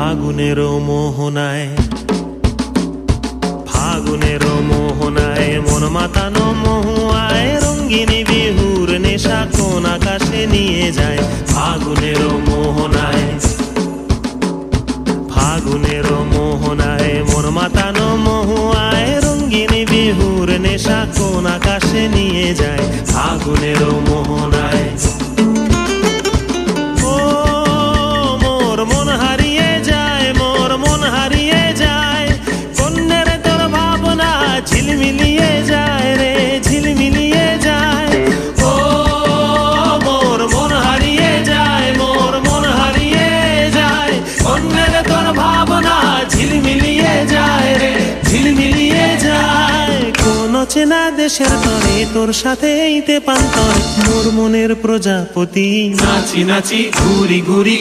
ফাগুনের মোহনায়, ফাগুনের মোহনায় মন মাতানো মহুয়ায় রঙ্গিনী বিহুর নেশা কোন আকাশে নিয়ে যায়। ফাগুনের মোহনায়, ফাগুনের মোহনায় মন মাতানো মহুয়ায় রঙ্গিনী বিহুর নেশা কোন আকাশে নিয়ে যায়। ফাগুনের মোহনায় ঝিলমিলিয়ে যায় রে, ঝিলমিলিয়ে যায়। ও মোর মন হারিয়ে যায়, মোর মন হারিয়ে যায়। অন্যের তোর ভাবনা ঝিলমিলিয়ে যায় রে, ঝিলমিলিয়ে যায়। কোন চেনা দেশের তরে তোর সাথে এইতে পান্তর মোর মনের প্রজাপতি। নাচি নাচি ঘুরি ঘুরি